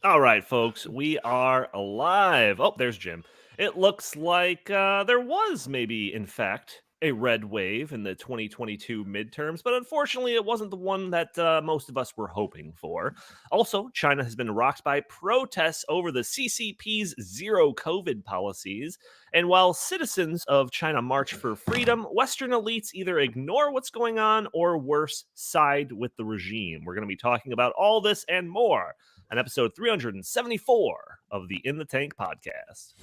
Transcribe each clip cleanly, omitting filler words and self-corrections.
All right, folks, we are alive. Oh, there's Jim. It looks like there was maybe, in fact, a red wave in the 2022 midterms, but unfortunately, it wasn't the one that most of us were hoping for. Also, China has been rocked by protests over the CCP's zero COVID policies. And while citizens of China march for freedom, Western elites either ignore what's going on or, worse, side with the regime. We're going to be talking about all this and more on episode 374 of the In the Tank podcast.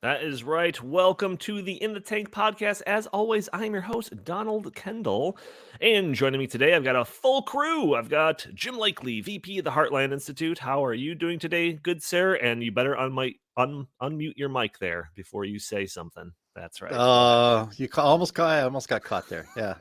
That is right. Welcome to the In the Tank podcast. As always, I'm your host, Donald Kendall. And joining me today, I've got a full crew. I've got Jim Lakely, VP of the Heartland Institute. How are you doing today, good sir? And you better unmute your mic there before you say something. That's right. I almost got caught there. Yeah.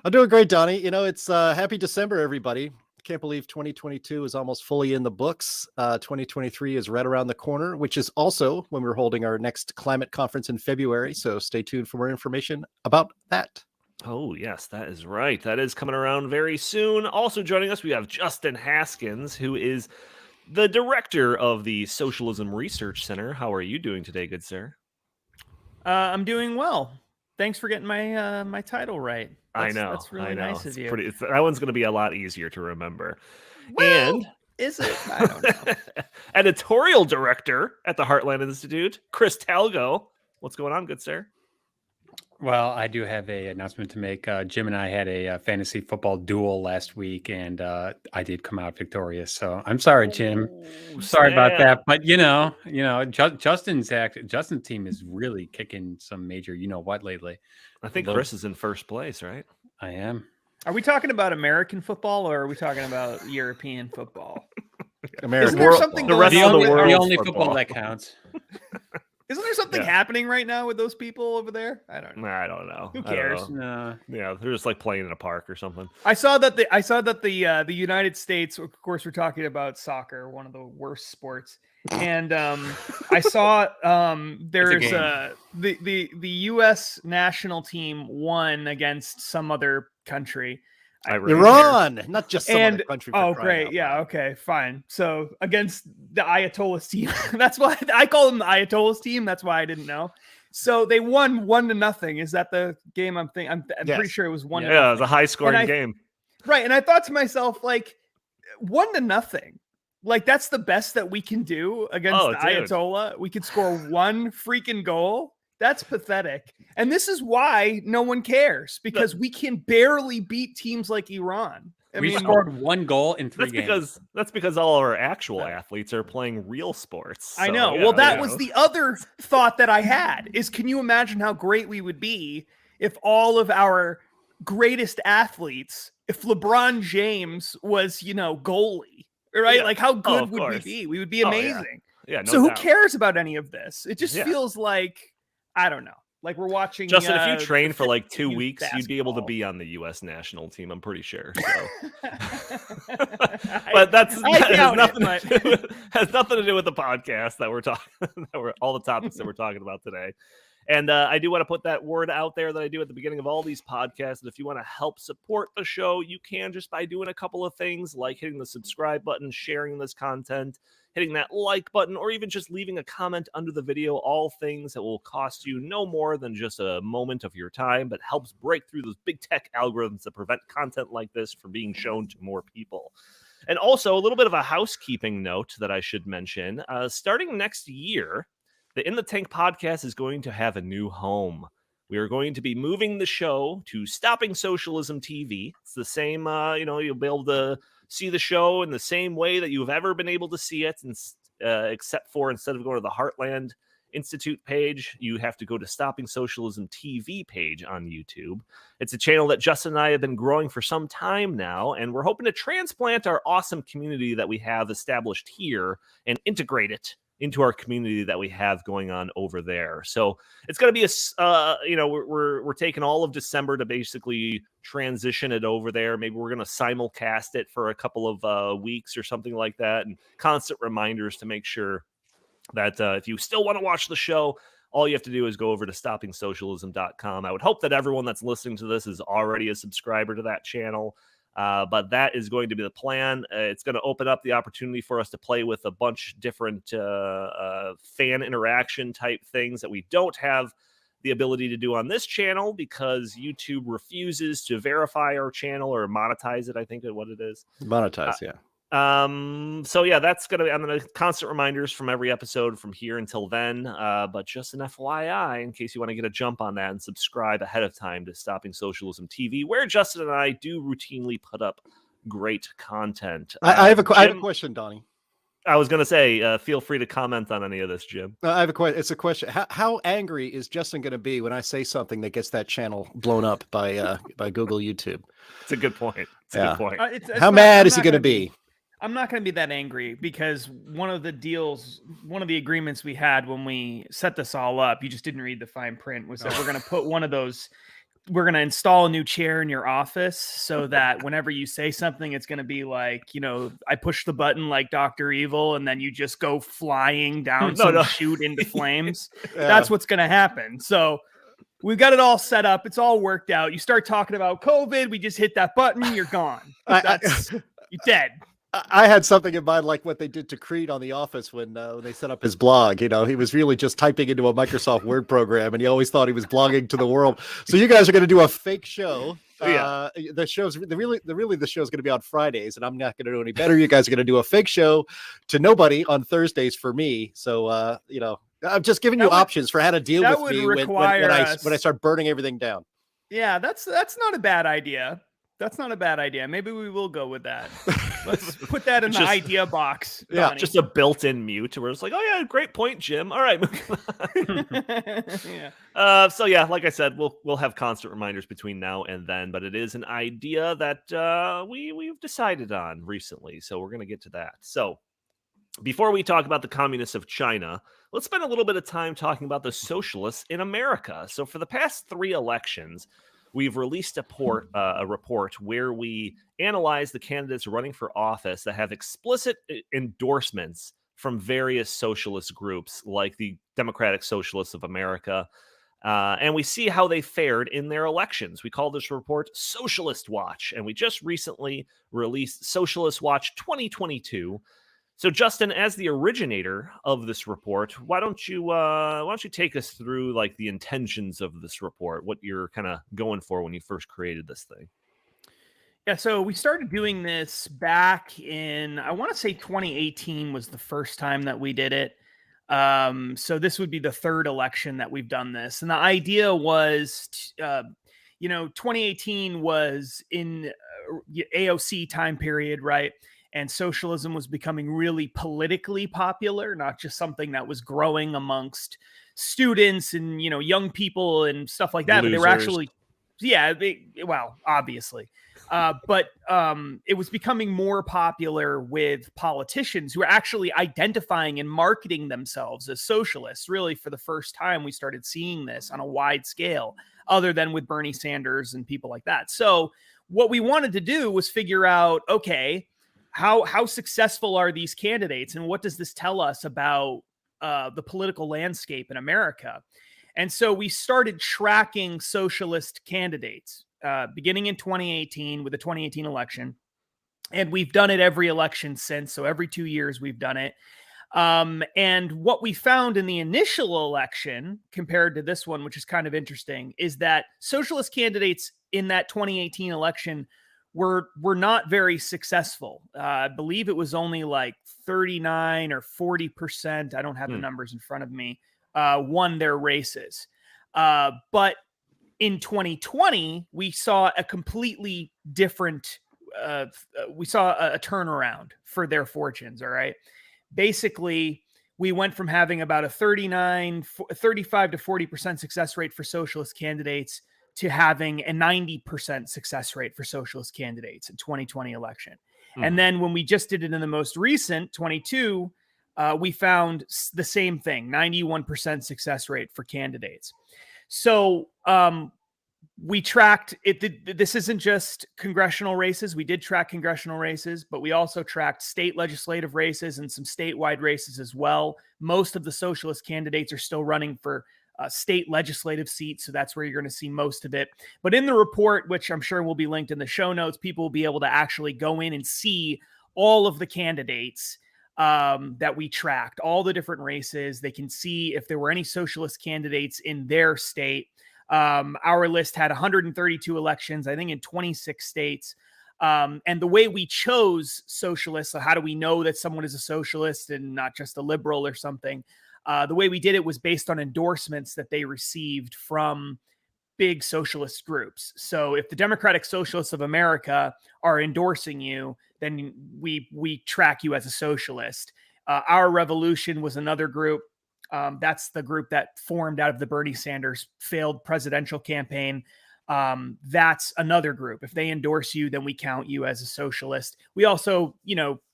I'm doing great, Donnie. You know, it's happy December, everybody. Can't believe 2022 is almost fully in the books. 2023 is right around the corner, which is also when we're holding our next climate conference in February. So stay tuned for more information about that. Oh, yes, that is right. That is coming around very soon. Also joining us, we have Justin Haskins, who is the director of the Socialism Research Center. How are you doing today, good sir? I'm doing well. Thanks for getting my my title right. That's really nice of you. That one's going to be a lot easier to remember. Well, and is it? I don't know. Editorial director at the Heartland Institute, Chris Talgo. What's going on, good sir? Well, I do have an announcement to make. Jim and I had a fantasy football duel last week, and I did come out victorious. So I'm sorry, Jim. Sorry about that. But Justin's team is really kicking some major what lately. I think Chris is in first place, right? I am. Are we talking about American football or are we talking about European football? American. Isn't there something the going rest on of the with- world. The only football that counts. Isn't there something happening right now with those people over there? I don't know. I don't know. Who cares? No. Yeah, they're just like playing in a park or something. I saw that the United States, of course, we're talking about soccer, one of the worst sports. And I saw there's the U.S. national team won against some other country. Iran, not just some other country. Oh, great. Yeah. Okay, fine. So against the Ayatollahs team. That's why I call them the Ayatollahs team. That's why I didn't know. So they won 1-0. Is that the game I'm thinking? I'm pretty sure it was 1-0. Yeah, it was a high scoring game. Right. And I thought to myself, like, 1-0. Like, that's the best that we can do against the Ayatollah. We could score one freaking goal. That's pathetic. And this is why no one cares, because we can barely beat teams like Iran. We scored one goal in 3 games. That's because all our actual athletes are playing real sports. I know. Well, that was the other thought that I had is, can you imagine how great we would be if all of our greatest athletes, if LeBron James was, goalie, right? Yeah. Like, how good would course. we be? We would be amazing. Yeah, no so who doubt. cares about any of this? It just feels like, I don't know. Like we're watching. Justin, if you train for like 2 weeks, basketball. you'd be able to be on the U.S. national team. I'm pretty sure. So. But that has nothing to do with the podcast that we're talking. All the topics that we're talking about today. And I do want to put that word out there that I do at the beginning of all these podcasts. And if you want to help support the show, you can just by doing a couple of things like hitting the subscribe button, sharing this content, hitting that like button, or even just leaving a comment under the video. All things that will cost you no more than just a moment of your time, but helps break through those big tech algorithms that prevent content like this from being shown to more people. And also a little bit of a housekeeping note that I should mention. Starting next year, the In the Tank podcast is going to have a new home. We are going to be moving the show to Stopping Socialism TV. It's the same, you'll be able to see the show in the same way that you've ever been able to see it, and except for instead of going to the Heartland Institute page, you have to go to Stopping Socialism TV page on YouTube. It's a channel that Justin and I have been growing for some time now, and we're hoping to transplant our awesome community that we have established here and integrate it into our community that we have going on over there. So it's going to be we're taking all of December to basically transition it over there. Maybe we're going to simulcast it for a couple of weeks or something like that, and constant reminders to make sure that if you still want to watch the show, all you have to do is go over to stoppingsocialism.com. I would hope that everyone that's listening to this is already a subscriber to that channel. But that is going to be the plan. It's going to open up the opportunity for us to play with a bunch of different fan interaction type things that we don't have the ability to do on this channel because YouTube refuses to verify our channel or monetize it, I think is what it is. Monetize, yeah. So yeah, that's gonna be, I'm gonna constant reminders from every episode from here until then. But just an FYI, in case you want to get a jump on that and subscribe ahead of time to Stopping Socialism TV, where Justin and I do routinely put up great content. I have a question, Donnie. I was gonna say, feel free to comment on any of this, Jim. I have a question. It's a question. How angry is Justin going to be when I say something that gets that channel blown up by Google YouTube? It's a good point. It's a good point. How mad is he going to be? I'm not going to be that angry because one of the agreements we had when we set this all up, you just didn't read the fine print, was that we're going to put we're going to install a new chair in your office so that whenever you say something, it's going to be like, I push the button like Dr. Evil and then you just go flying down chute into flames. Yeah. That's what's going to happen. So we've got it all set up. It's all worked out. You start talking about COVID. We just hit that button. You're gone. You're dead. I had something in mind like what they did to Creed on The Office when they set up his blog. He was really just typing into a Microsoft Word program, and he always thought he was blogging to the world. So you guys are going to do a fake show. The show's the show is going to be on Fridays, and I'm not going to do any better. You guys are going to do a fake show to nobody on Thursdays for me. So I'm just giving you options for how to deal with me when I start burning everything down. Yeah, that's not a bad idea. That's not a bad idea. Maybe we will go with that. Let's put that in the idea box. Yeah, Donnie. Just a built-in mute where it's like, oh yeah, great point, Jim. All right. Yeah. So yeah, like I said, we'll have constant reminders between now and then, but it is an idea that we've decided on recently. So we're gonna get to that. So before we talk about the communists of China, let's spend a little bit of time talking about the socialists in America. So for the past 3 elections, we've released a report where we analyze the candidates running for office that have explicit endorsements from various socialist groups like the Democratic Socialists of America. And we see how they fared in their elections. We call this report Socialist Watch, and we just recently released Socialist Watch 2022. So, Justin, as the originator of this report, why don't you take us through like the intentions of this report, what you're kind of going for when you first created this thing? Yeah, so we started doing this back in, I want to say 2018 was the first time that we did it. So this would be the 3rd election that we've done this. And the idea was, 2018 was in AOC time period, right? And socialism was becoming really politically popular, not just something that was growing amongst students and, young people and stuff like that. Losers. But they were actually, obviously. But it was becoming more popular with politicians who were actually identifying and marketing themselves as socialists. Really, for the first time, we started seeing this on a wide scale, other than with Bernie Sanders and people like that. So what we wanted to do was figure out, okay, how successful are these candidates, and what does this tell us about the political landscape in America? And so we started tracking socialist candidates beginning in 2018 with the 2018 election. And we've done it every election since. So every 2 years we've done it. And what we found in the initial election compared to this one, which is kind of interesting, is that socialist candidates in that 2018 election were not very successul. I believe it was only like 39 or 40%. I don't have the numbers in front of me. Won their races. But in 2020, we saw a completely different, we saw a turnaround for their fortunes. All right. Basically, we went from having about a 35 to 40% success rate for socialist candidates to having a 90% success rate for socialist candidates in 2020 election. And then when we just did it in the most recent 22, we found the same thing, 91% success rate for candidates. So we tracked it. This isn't just congressional races. We did track congressional races, but we also tracked state legislative races and some statewide races as well. Most of the socialist candidates are still running for state legislative seats, so that's where you're going to see most of it. But in the report, which I'm sure will be linked in the show notes, people will be able to actually go in and see all of the candidates that we tracked, all the different races. They can see if there were any socialist candidates in their state. Our list had 132 elections, I think in 26 states. And the way we chose socialists, so how do we know that someone is a socialist and not just a liberal or something? The way we did it was based on endorsements that they received from big socialist groups. So if the Democratic Socialists of America are endorsing you, then we track you as a socialist. Our Revolution was another group. That's the group that formed out of the Bernie Sanders failed presidential campaign. That's another group. If they endorse you, then we count you as a socialist. We also,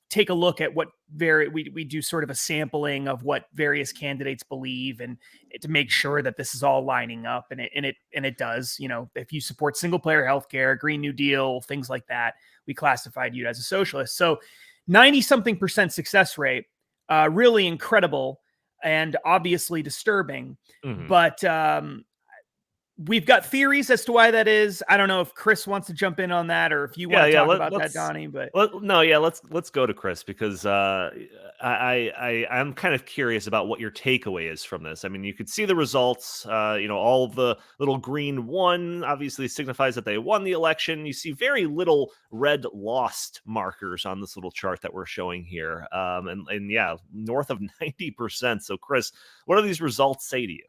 take a look at what we do sort of a sampling of what various candidates believe, and to make sure that this is all lining up, and it does. If you support single player healthcare, Green New Deal, things like that, we classified you as a socialist. So 90-something% success rate, really incredible and obviously disturbing. But we've got theories as to why that is. I don't know if Chris wants to jump in on that, or if you want to talk about that, Donnie. But let's go to Chris, because I'm kind of curious about what your takeaway is from this. I mean, you could see the results. All of the little green won obviously signifies that they won the election. You see very little red lost markers on this little chart that we're showing here, and north of 90%. So, Chris, what do these results say to you?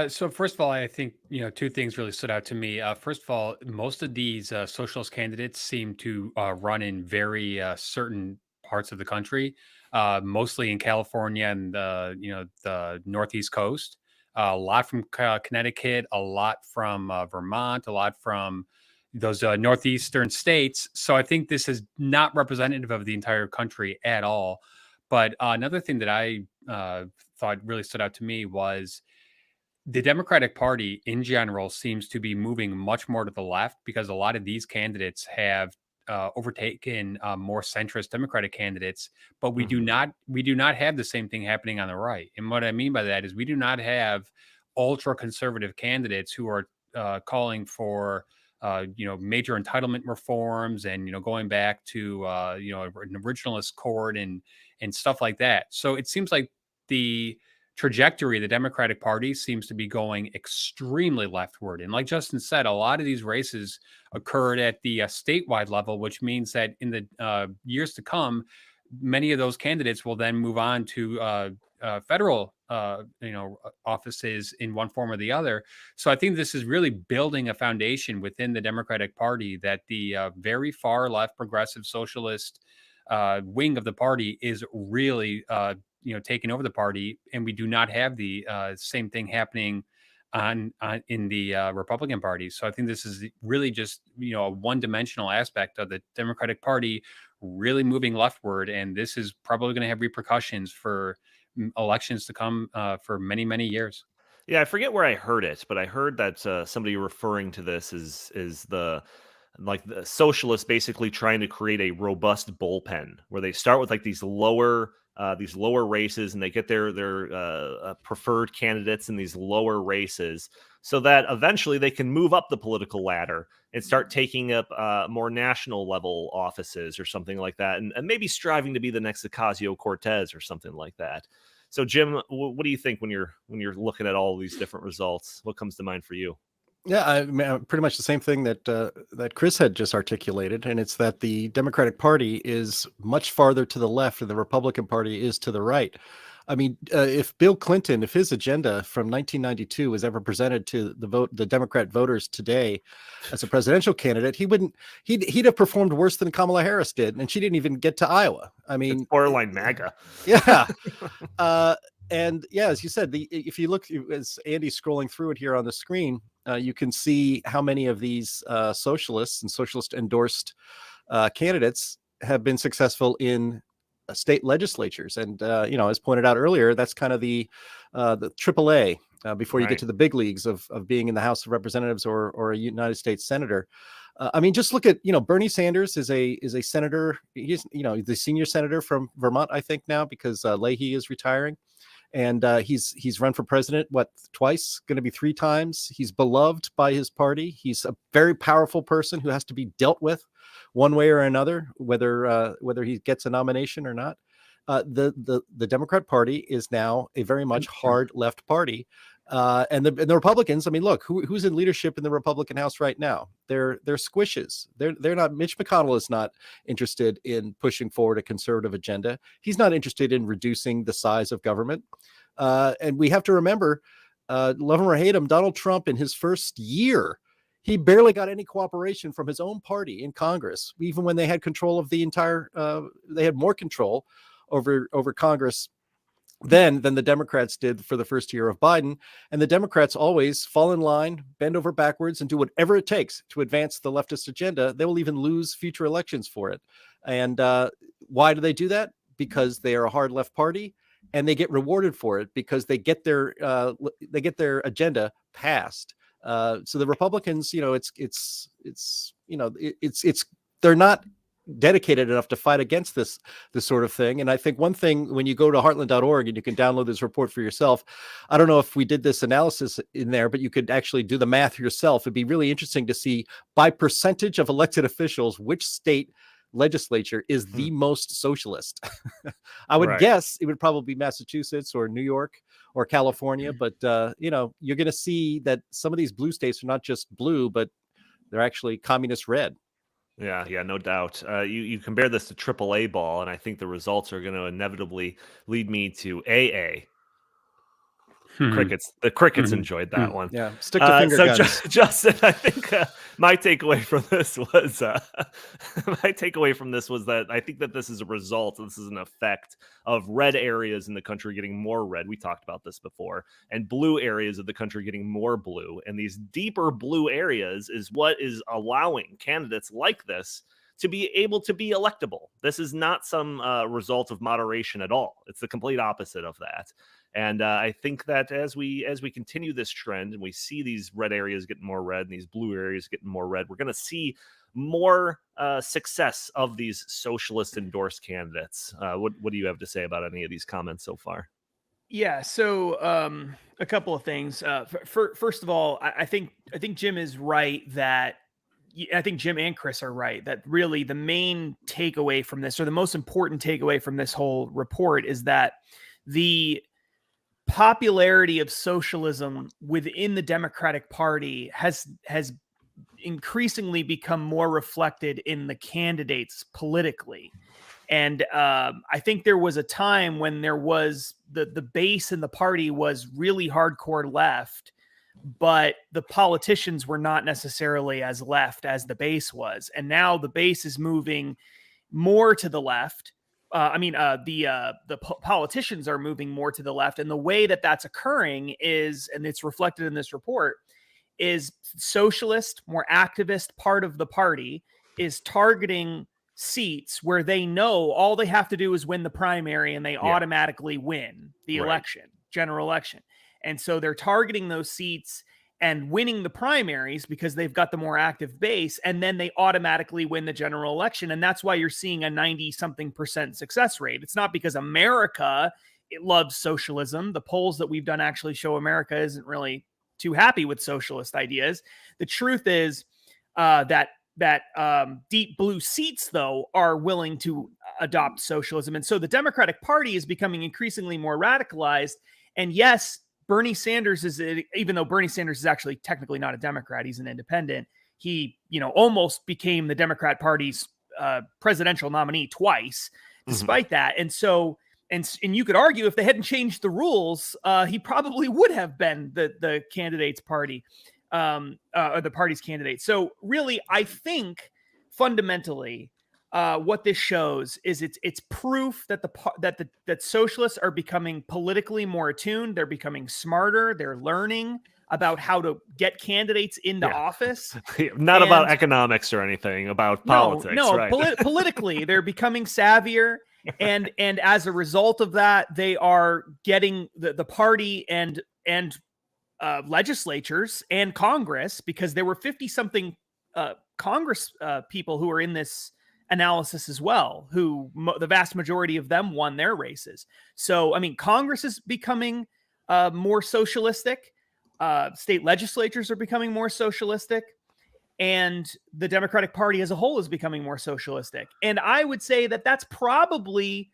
So first of all, I think, two things really stood out to me. First of all, most of these socialist candidates seem to run in very certain parts of the country, mostly in California and the Northeast coast. A lot from Connecticut, a lot from Vermont, a lot from those northeastern states. So I think this is not representative of the entire country at all. But another thing that I thought really stood out to me was the Democratic Party in general seems to be moving much more to the left, because a lot of these candidates have overtaken more centrist Democratic candidates, but we do not have the same thing happening on the right. And what I mean by that is we do not have ultra conservative candidates who are calling for major entitlement reforms and going back to an originalist court and stuff like that. So it seems like the trajectory of the Democratic Party seems to be going extremely leftward. And like Justin said, a lot of these races occurred at the statewide level, which means that in the years to come, many of those candidates will then move on to federal offices in one form or the other. So I think this is really building a foundation within the Democratic Party that the very far left progressive socialist wing of the party is really taking over the party, and we do not have the same thing happening in the Republican Party. So I think this is really just a one-dimensional aspect of the Democratic Party really moving leftward, and this is probably going to have repercussions for elections to come for many, many years. Yeah, I forget where I heard it, but I heard that somebody referring to this is the socialists basically trying to create a robust bullpen where they start with these lower races, and they get their preferred candidates in these lower races, so that eventually they can move up the political ladder and start taking up more national level offices or something like that, and maybe striving to be the next Ocasio-Cortez or something like that. So, Jim, what do you think when you're looking at all these different results? What comes to mind for you? Yeah, I mean, pretty much the same thing that Chris had just articulated, and it's that the Democratic Party is much farther to the left than the Republican Party is to the right. I mean, if Bill Clinton, if his agenda from 1992 was ever presented to the Democrat voters today as a presidential candidate, he'd have performed worse than Kamala Harris did, and she didn't even get to Iowa. I mean, it's borderline MAGA. Yeah. And yeah, as you said, if you look, as Andy's scrolling through it here on the screen, you can see how many of these socialists and socialist endorsed candidates have been successful in state legislatures. And, as pointed out earlier, that's kind of the AAA before you get to the big leagues of being in the House of Representatives or a United States senator. I mean, just look at, Bernie Sanders is a senator. He's, the senior senator from Vermont, I think now, because Leahy is retiring. And he's run for president, twice, going to be 3 times. He's beloved by his party. He's a very powerful person who has to be dealt with one way or another, whether he gets a nomination or not. The Democrat Party is now a very much hard left party. And the Republicans, I mean, look, who's in leadership in the Republican House right now? They're squishes. They're not. Mitch McConnell is not interested in pushing forward a conservative agenda. He's not interested in reducing the size of government. And we have to remember, love him or hate him, Donald Trump in his first year, he barely got any cooperation from his own party in Congress, even when they had control of the entire. They had more control over Congress than the Democrats did for the first year of Biden. And the Democrats always fall in line, bend over backwards, and do whatever it takes to advance the leftist agenda. They will even lose future elections for it. And why do they do that? Because they are a hard left party, and they get rewarded for it because they get their agenda passed. So the Republicans, they're not dedicated enough to fight against this sort of thing. And I think one thing, when you go to heartland.org and you can download this report for yourself, I don't know if we did this analysis in there, but you could actually do the math yourself. It'd be really interesting to see by percentage of elected officials, which state legislature is the most socialist. I would guess it would probably be Massachusetts or New York or California, but you're going to see that some of these blue states are not just blue, but they're actually communist red. Yeah, no doubt. You compare this to AAA ball, and I think the results are going to inevitably lead me to AA. Crickets. The Crickets enjoyed that one. Yeah, stick to finger guns. Justin, I think my takeaway from this was that I think that this is a result. This is an effect of red areas in the country getting more red. We talked about this before, and blue areas of the country getting more blue. And these deeper blue areas is what is allowing candidates like this to be able to be electable. This is not some result of moderation at all. It's the complete opposite of that. And I think that as we continue this trend and we see these red areas getting more red and these blue areas getting more red, we're going to see more success of these socialist endorsed candidates. What do you have to say about any of these comments so far? Yeah, so a couple of things. First of all, I think Jim is right that. I think Jim and Chris are right that really the main takeaway from this, or the most important takeaway from this whole report, is that the popularity of socialism within the Democratic Party has increasingly become more reflected in the candidates politically. And I think there was a time when there was the base in the party was really hardcore left, but the politicians were not necessarily as left as the base was. And now the base is moving more to the left. The politicians are moving more to the left. And the way that that's occurring is, and it's reflected in this report, is socialist, more activist part of the party is targeting seats where they know all they have to do is win the primary and they automatically win the election, general election. And so they're targeting those seats and winning the primaries because they've got the more active base, and then they automatically win the general election. And that's why you're seeing a 90-something% success rate. It's not because America loves socialism. The polls that we've done actually show America isn't really too happy with socialist ideas. The truth is that deep blue seats, though, are willing to adopt socialism. And so the Democratic Party is becoming increasingly more radicalized. And yes, Bernie Sanders even though Bernie Sanders is actually technically not a Democrat, he's an independent. He, almost became the Democrat Party's presidential nominee twice, despite that. And so and you could argue if they hadn't changed the rules, he probably would have been the candidate's party, or the party's candidate. So really, I think fundamentally, what this shows is it's proof that that socialists are becoming politically more attuned. They're becoming smarter. They're learning about how to get candidates into office. Not about economics or anything, about politics. No, right? Politically, they're becoming savvier. And as a result of that, they are getting the party and legislatures and Congress, because there were 50-something Congress people who are in this analysis as well, who the vast majority of them won their races. So, I mean, Congress is becoming more socialistic. State legislatures are becoming more socialistic, and the Democratic Party as a whole is becoming more socialistic. And I would say that that's probably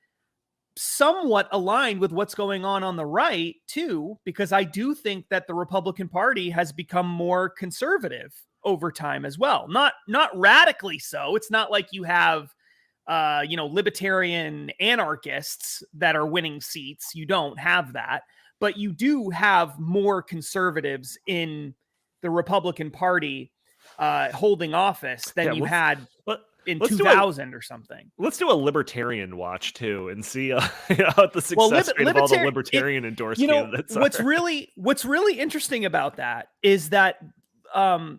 somewhat aligned with what's going on the right too, because I do think that the Republican Party has become more conservative over time as well. Not radically so. It's not like you have libertarian anarchists that are winning seats. You don't have that. But you do have more conservatives in the Republican Party holding office than you had in 2000 or something. Let's do a libertarian watch too, and see what the success rate of all the libertarian endorsed candidates are. What's really interesting about that is that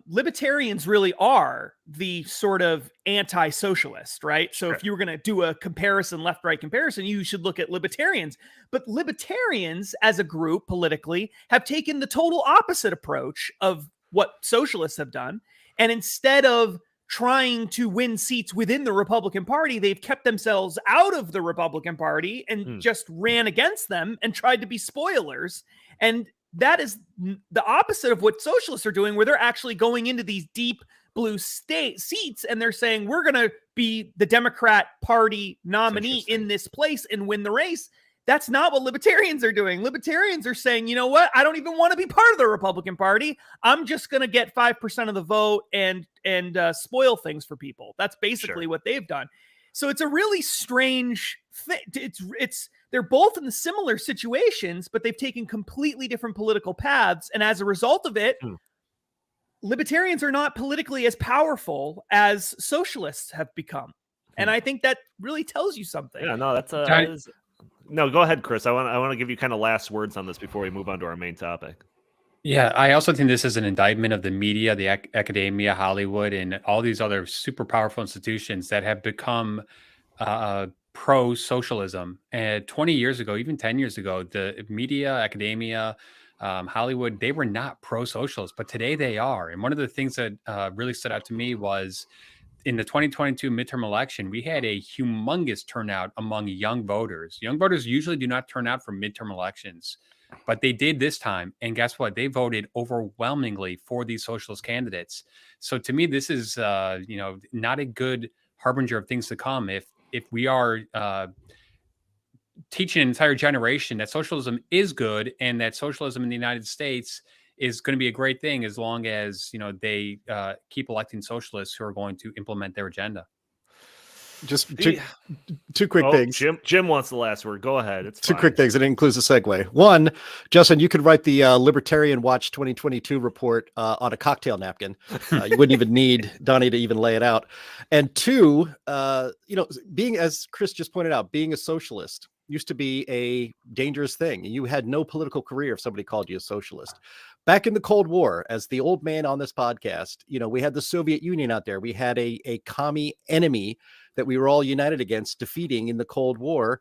libertarians really are the sort of anti-socialist, right? So if you were going to do a comparison, left-right comparison, you should look at libertarians. But libertarians as a group politically have taken the total opposite approach of what socialists have done. And instead of trying to win seats within the Republican Party, they've kept themselves out of the Republican Party and just ran against them and tried to be spoilers. And that is the opposite of what socialists are doing, where they're actually going into these deep blue state seats and they're saying, we're going to be the Democrat Party nominee in this place and win the race. That's not what libertarians are doing. Libertarians are saying, you know what? I don't even want to be part of the Republican Party. I'm just going to get 5% of the vote and spoil things for people. That's basically what they've done. So it's a really strange thing. They're both in the similar situations, but they've taken completely different political paths. And as a result of it, libertarians are not politically as powerful as socialists have become. And I think that really tells you something. Yeah, no, that's no, go ahead, Chris. I want to give you kind of last words on this before we move on to our main topic. Yeah, I also think this is an indictment of the media, the academia, Hollywood, and all these other super powerful institutions that have become pro-socialism. And 20 years ago, even 10 years ago, the media, academia, Hollywood, they were not pro-socialist, but today they are. And one of the things that really stood out to me was in the 2022 midterm election, we had a humongous turnout among young voters. Young voters usually do not turn out for midterm elections, but they did this time. And guess what? They voted overwhelmingly for these socialist candidates. So to me, this is, not a good harbinger of things to come. If we are teaching an entire generation that socialism is good and that socialism in the United States is going to be a great thing as long as, they keep electing socialists who are going to implement their agenda. Just two quick things. Jim wants the last word. Go ahead. It's two quick things. It includes a segue. One, Justin, you could write the Libertarian Watch 2022 report on a cocktail napkin. You wouldn't even need Donnie to even lay it out. And two, being, as Chris just pointed out, being a socialist used to be a dangerous thing. You had no political career if somebody called you a socialist. Back in the Cold War, as the old man on this podcast, we had the Soviet Union out there. We had a commie enemy that we were all united against defeating in the Cold War.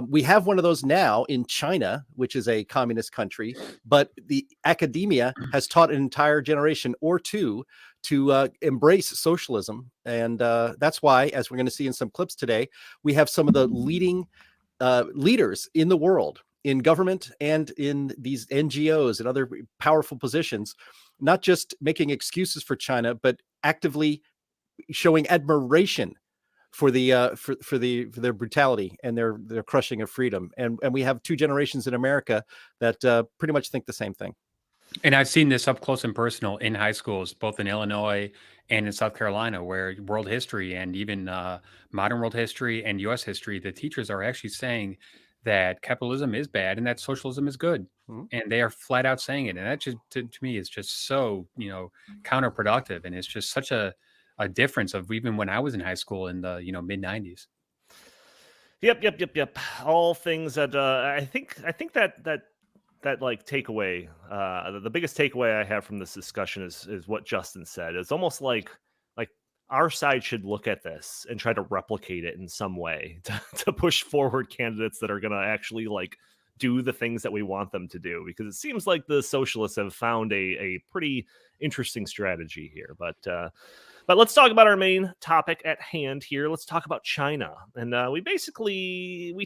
We have one of those now in China, which is a communist country, but the academia has taught an entire generation or two to embrace socialism. And that's why, as we're going to see in some clips today, we have some of the leading leaders in the world, in government and in these NGOs and other powerful positions, not just making excuses for China, but actively showing admiration for their brutality and their crushing of freedom. And we have two generations in America that pretty much think the same thing. And I've seen this up close and personal in high schools, both in Illinois and in South Carolina, where world history and even modern world history and U.S. history, the teachers are actually saying that capitalism is bad and that socialism is good. And they are flat out saying it. And that just to me is just so, counterproductive. And it's just such a difference of even when I was in high school in the, mid 90s. Yep. All things that I think that like takeaway, the biggest takeaway I have from this discussion is what Justin said. It's almost like our side should look at this and try to replicate it in some way to push forward candidates that are going to actually like do the things that we want them to do, because it seems like the socialists have found a pretty interesting strategy here. But let's talk about our main topic at hand here. Let's talk about China. And we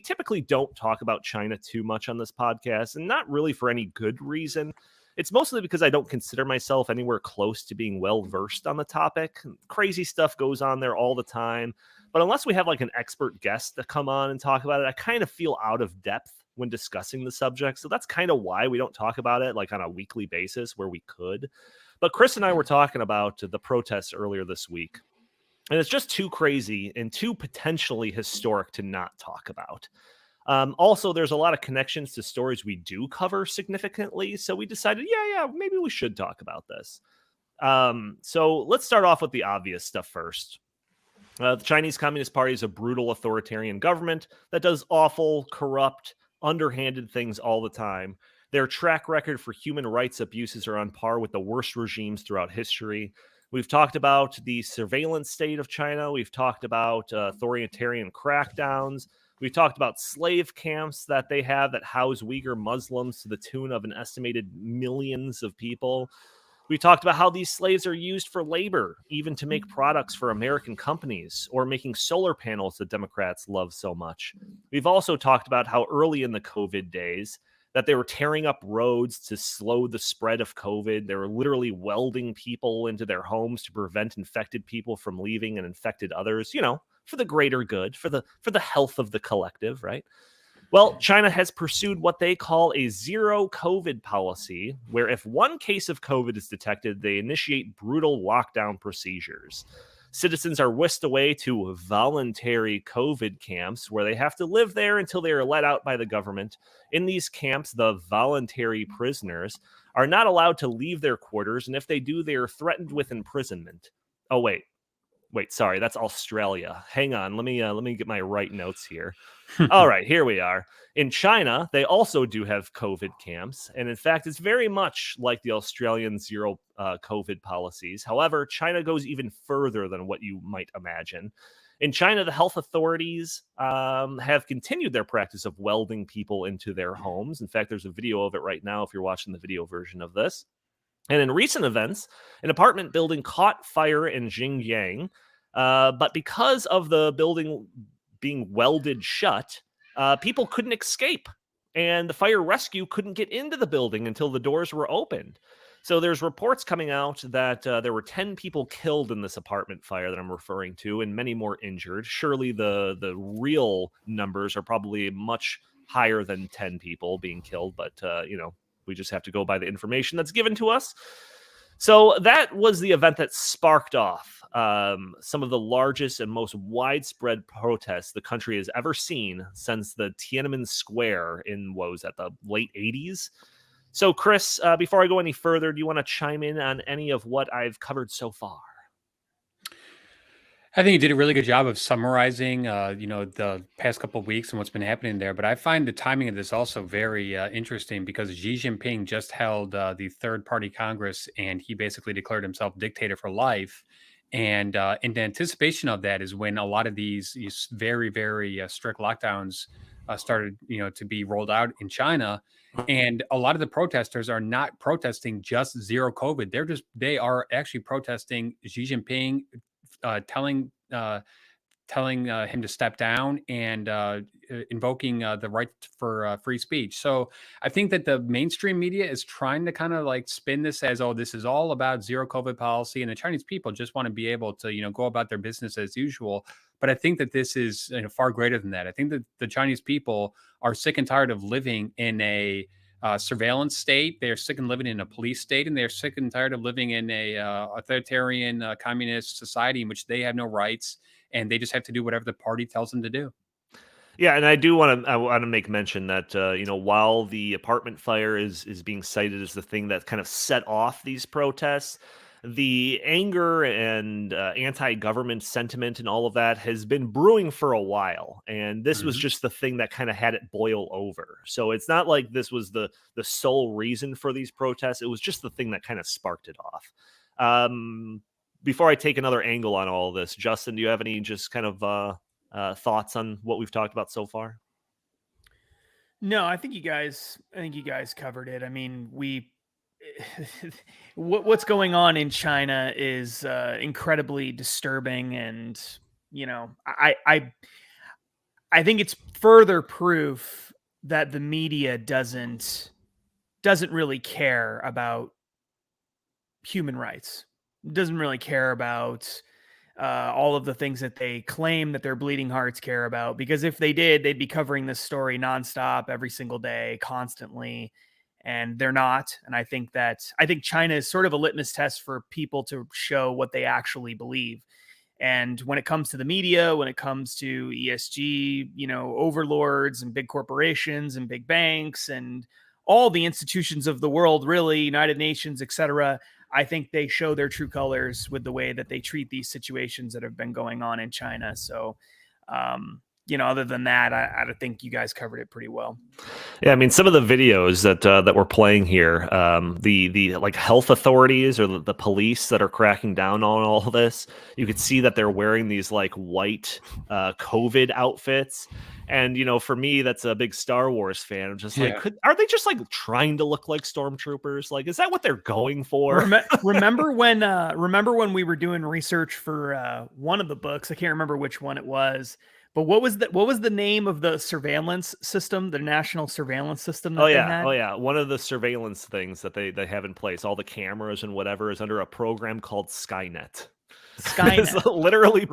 typically don't talk about China too much on this podcast, and not really for any good reason. It's mostly because I don't consider myself anywhere close to being well-versed on the topic. Crazy stuff goes on there all the time. But unless we have like an expert guest to come on and talk about it, I kind of feel out of depth when discussing the subject. So that's kind of why we don't talk about it like on a weekly basis where we could. But Chris and I were talking about the protests earlier this week, and it's just too crazy and too potentially historic to not talk about. Also, there's a lot of connections to stories we do cover significantly, so we decided, yeah, maybe we should talk about this. So let's start off with the obvious stuff first. The Chinese Communist Party is a brutal authoritarian government that does awful, corrupt, underhanded things all the time. Their track record for human rights abuses are on par with the worst regimes throughout history. We've talked about the surveillance state of China. We've talked about authoritarian crackdowns. We've talked about slave camps that they have that house Uyghur Muslims to the tune of an estimated millions of people. We talked about how these slaves are used for labor, even to make products for American companies, or making solar panels that Democrats love so much. We've also talked about how early in the COVID days that they were tearing up roads to slow the spread of COVID. They were literally welding people into their homes to prevent infected people from leaving and infected others, for the greater good, for the health of the collective, right? Well, China has pursued what they call a zero COVID policy, where if one case of COVID is detected, they initiate brutal lockdown procedures. Citizens are whisked away to voluntary COVID camps where they have to live there until they are let out by the government. In these camps, the voluntary prisoners are not allowed to leave their quarters, and if they do, they are threatened with imprisonment. Oh, wait, sorry, that's Australia. Hang on, let me get my right notes here. All right, here we are. In China, they also do have COVID camps, and in fact, it's very much like the Australian zero COVID policies. However, China goes even further than what you might imagine. In China, the health authorities have continued their practice of welding people into their homes. In fact, there's a video of it right now if you're watching the video version of this. And in recent events, an apartment building caught fire in Xinjiang, but because of the building being welded shut, people couldn't escape, and the fire rescue couldn't get into the building until the doors were opened. So there's reports coming out that there were 10 people killed in this apartment fire that I'm referring to, and many more injured. Surely the real numbers are probably much higher than 10 people being killed, but we just have to go by the information that's given to us. So that was the event that sparked off some of the largest and most widespread protests the country has ever seen since the Tiananmen Square in, what was that, the late 80s? So, Chris, before I go any further, do you want to chime in on any of what I've covered so far? I think you did a really good job of summarizing, the past couple of weeks and what's been happening there. But I find the timing of this also very interesting because Xi Jinping just held the Third Party Congress, and he basically declared himself dictator for life. And in anticipation of that is when a lot of these very, very strict lockdowns started, to be rolled out in China. And a lot of the protesters are not protesting just zero COVID. They are actually protesting Xi Jinping telling him to step down and invoking the right for free speech. So I think that the mainstream media is trying to kind of like spin this as, oh, this is all about zero COVID policy, and the Chinese people just want to be able to go about their business as usual. But I think that this is far greater than that. I think that the Chinese people are sick and tired of living in a surveillance state. They're sick and living in a police state, and they're sick and tired of living in a authoritarian communist society in which they have no rights and they just have to do whatever the party tells them to do. Yeah, and I want to make mention that while the apartment fire is being cited as the thing that kind of set off these protests, the anger and anti-government sentiment and all of that has been brewing for a while, and this was just the thing that kind of had it boil over. So it's not like this was the sole reason for these protests; it was just the thing that kind of sparked it off. Before I take another angle on all of this, Justin, do you have any just kind of thoughts on what we've talked about so far? No, I think you guys covered it. I mean, what's going on in China is incredibly disturbing, and I think it's further proof that the media doesn't really care about human rights. Doesn't really care about all of the things that they claim that their bleeding hearts care about. Because if they did, they'd be covering this story nonstop, every single day, constantly, and they're not. And I think China is sort of a litmus test for people to show what they actually believe. And when it comes to the media, when it comes to ESG, overlords and big corporations and big banks and all the institutions of the world, really, United Nations, etc., I think they show their true colors with the way that they treat these situations that have been going on in China. So, other than that, I think you guys covered it pretty well. Yeah, I mean, some of the videos that we're playing here, the like health authorities or the police that are cracking down on all this, you could see that they're wearing these like white COVID outfits. And, for me, that's a big Star Wars fan. I'm just like, are they just like trying to look like stormtroopers? Like, is that what they're going for? Remember when we were doing research for one of the books? I can't remember which one it was. But what was the name of the surveillance system, the national surveillance system that they had? Oh yeah. One of the surveillance things that they have in place, all the cameras and whatever, is under a program called Skynet. It's literally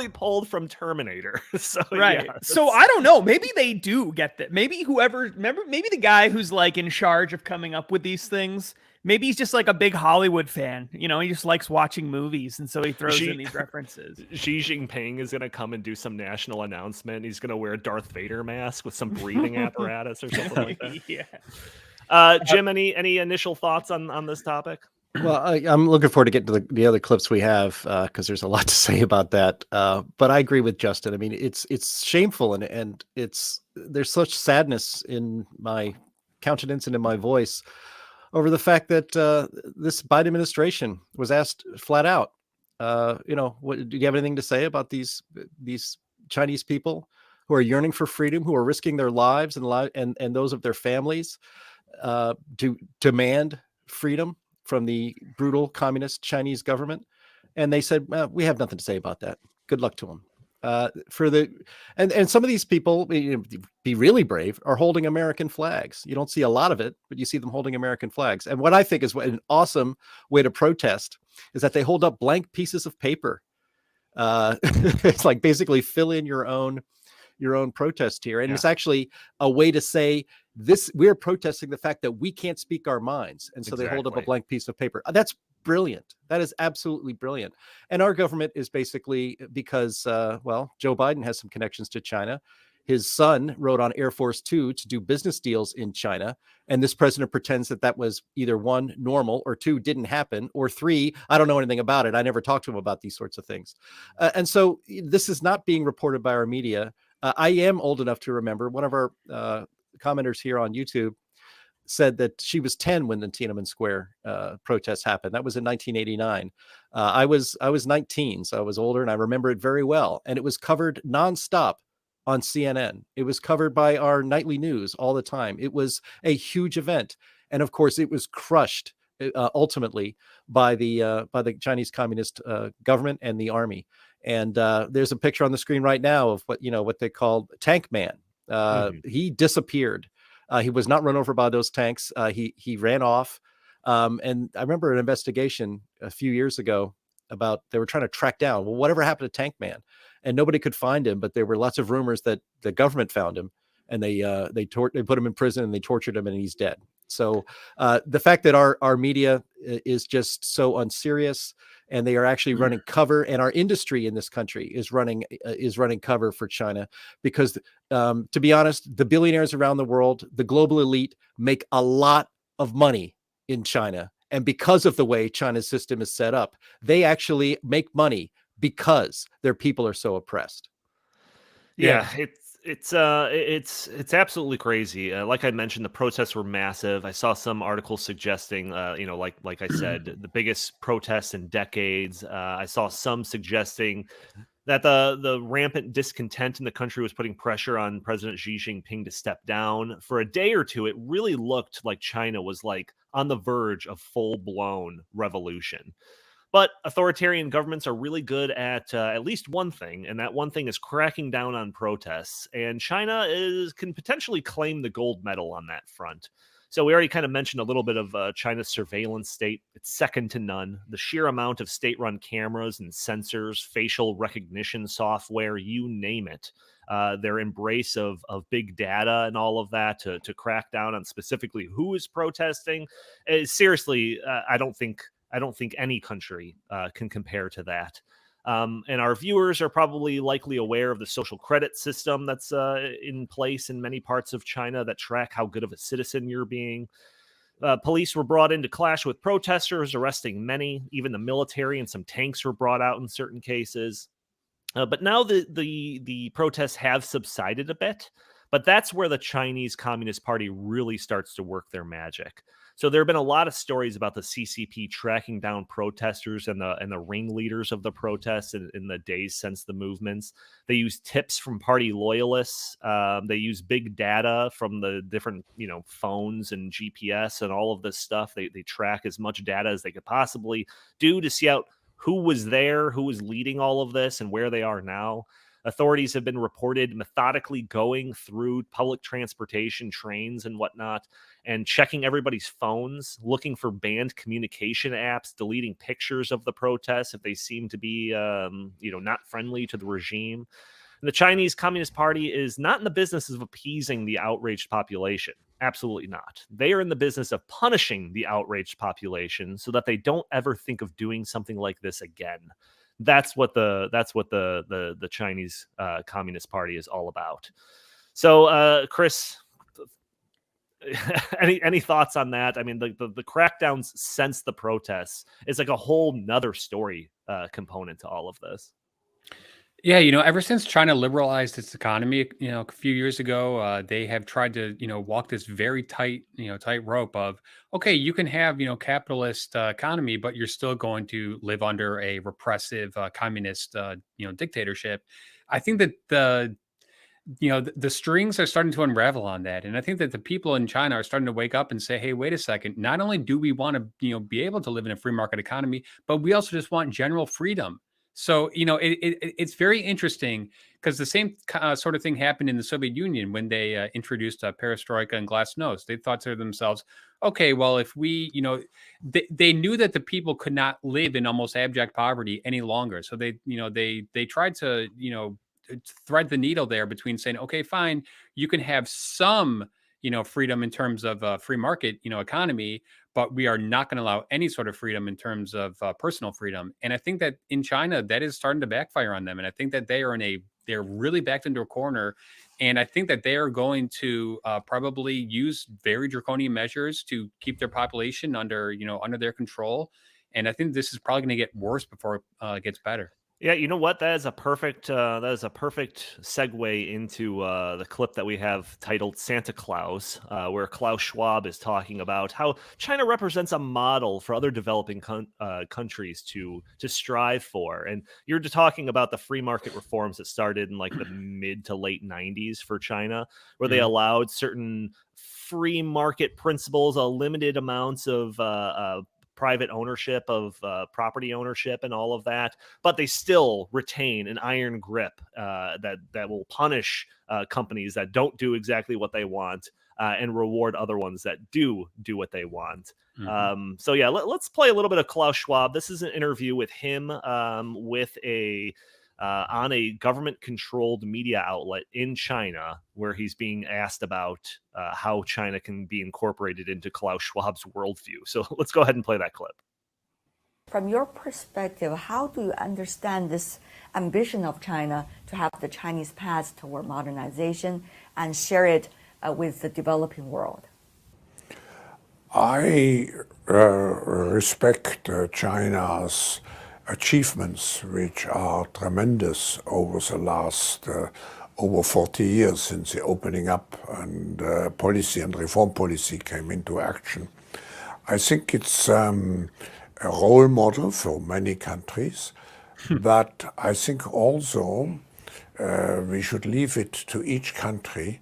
pulled from Terminator. So right. Yeah, so I don't know. Maybe they do get that. Maybe maybe the guy who's like in charge of coming up with these things, maybe he's just like a big Hollywood fan. He just likes watching movies, and so he throws in these references. Xi Jinping is going to come and do some national announcement. He's going to wear a Darth Vader mask with some breathing apparatus or something like that. Yeah. Jim, any initial thoughts on this topic? Well, I'm looking forward to getting to the other clips we have because there's a lot to say about that. But I agree with Justin. I mean, it's shameful and there's such sadness in my countenance and in my voice over the fact that this Biden administration was asked flat out, do you have anything to say about these Chinese people who are yearning for freedom, who are risking their lives and those of their families to demand freedom from the brutal communist Chinese government? And they said, we have nothing to say about that. Good luck to them. And some of these people, be really brave, are holding American flags. You don't see a lot of it, but you see them holding American flags. And what I think is an awesome way to protest is that they hold up blank pieces of paper. It's like basically fill in your own protest here. And It's actually a way to say this, we're protesting the fact that we can't speak our minds. And so They hold up a blank piece of paper. That's brilliant. That is absolutely brilliant. And our government is basically because, Joe Biden has some connections to China. His son rode on Air Force Two to do business deals in China. And this president pretends that was either one, normal, or two, didn't happen, or three, I don't know anything about it. I never talked to him about these sorts of things. And so this is not being reported by our media. I am old enough to remember one of our commenters here on YouTube said that she was 10 when the Tiananmen Square protests happened. That was in 1989. I was 19, so I was older, and I remember it very well. And it was covered nonstop on CNN. It was covered by our nightly news all the time. It was a huge event, and of course, it was crushed ultimately by the Chinese Communist government and the army. And there's a picture on the screen right now of what they call Tank Man. He disappeared. He was not run over by those tanks. He ran off. And I remember an investigation a few years ago about they were trying to track down, well, whatever happened to Tank Man, and nobody could find him. But there were lots of rumors that the government found him, and they put him in prison and they tortured him, and he's dead. So the fact that our media is just so unserious, and they are actually running cover, and our industry in this country is running cover for China, because to be honest, the billionaires around the world, the global elite, make a lot of money in China. And because of the way China's system is set up, they actually make money because their people are so oppressed. Yeah, it's absolutely crazy. Like I mentioned, the protests were massive. I saw some articles suggesting, like I said, the biggest protests in decades. I saw some suggesting that the rampant discontent in the country was putting pressure on President Xi Jinping to step down. For a day or two, it really looked like China was like on the verge of full-blown revolution. But authoritarian governments are really good at least one thing, and that one thing is cracking down on protests. And China can potentially claim the gold medal on that front. So we already kind of mentioned a little bit of China's surveillance state. It's second to none. The sheer amount of state-run cameras and sensors, facial recognition software, you name it. Their embrace of big data and all of that to crack down on specifically who is protesting. Seriously, I don't think any country can compare to that. And our viewers are probably likely aware of the social credit system that's in place in many parts of China that track how good of a citizen you're being. Police were brought in to clash with protesters, arresting many. Even the military and some tanks were brought out in certain cases. But now the protests have subsided a bit. But that's where the Chinese Communist Party really starts to work their magic. So there have been a lot of stories about the CCP tracking down protesters and the ringleaders of the protests in the days since the movements. They use tips from party loyalists. They use big data from the different phones and GPS and all of this stuff. They track as much data as they could possibly do to see out who was there, who was leading all of this, and where they are now. Authorities have been reported methodically going through public transportation, trains and whatnot, and checking everybody's phones, looking for banned communication apps, deleting pictures of the protests if they seem to be, not friendly to the regime. And the Chinese Communist Party is not in the business of appeasing the outraged population. Absolutely not. They are in the business of punishing the outraged population so that they don't ever think of doing something like this again. That's what the Chinese Communist Party is all about. So, Chris, any thoughts on that? I mean, the crackdowns since the protests is like a whole nother story component to all of this. Yeah, ever since China liberalized its economy, a few years ago, they have tried to, walk this very tight rope of, okay, you can have, capitalist economy, but you're still going to live under a repressive communist, dictatorship. I think that the strings are starting to unravel on that, and I think that the people in China are starting to wake up and say, hey, wait a second, not only do we want to, be able to live in a free market economy, but we also just want general freedom. So, it's very interesting because the same sort of thing happened in the Soviet Union when they introduced perestroika and glasnost. They thought to themselves, okay, well, if we, they knew that the people could not live in almost abject poverty any longer. So they tried to, thread the needle there between saying, okay, fine, you can have some, freedom in terms of free market, economy, but we are not going to allow any sort of freedom in terms of personal freedom. And I think that in China, that is starting to backfire on them. And I think that they're really backed into a corner. And I think that they are going to probably use very draconian measures to keep their population under their control. And I think this is probably going to get worse before it gets better. Yeah, you know what? That is a perfect segue into the clip that we have titled "Santa Claus," where Klaus Schwab is talking about how China represents a model for other developing countries to strive for. And you're talking about the free market reforms that started in like the mid to late '90s for China, where they allowed certain free market principles, a limited amounts of private ownership of property ownership and all of that, but they still retain an iron grip that will punish companies that don't do exactly what they want and reward other ones that do what they want. So yeah, let's play a little bit of Klaus Schwab. This is an interview with him with a on a government-controlled media outlet in China, where he's being asked about how China can be incorporated into Klaus Schwab's worldview. So let's go ahead and play that clip. From your perspective, how do you understand this ambition of China to have the Chinese path toward modernization and share it with the developing world? I respect China's achievements, which are tremendous over the last over 40 years since the opening up and policy and reform policy came into action. I think it's a role model for many countries, but I think also we should leave it to each country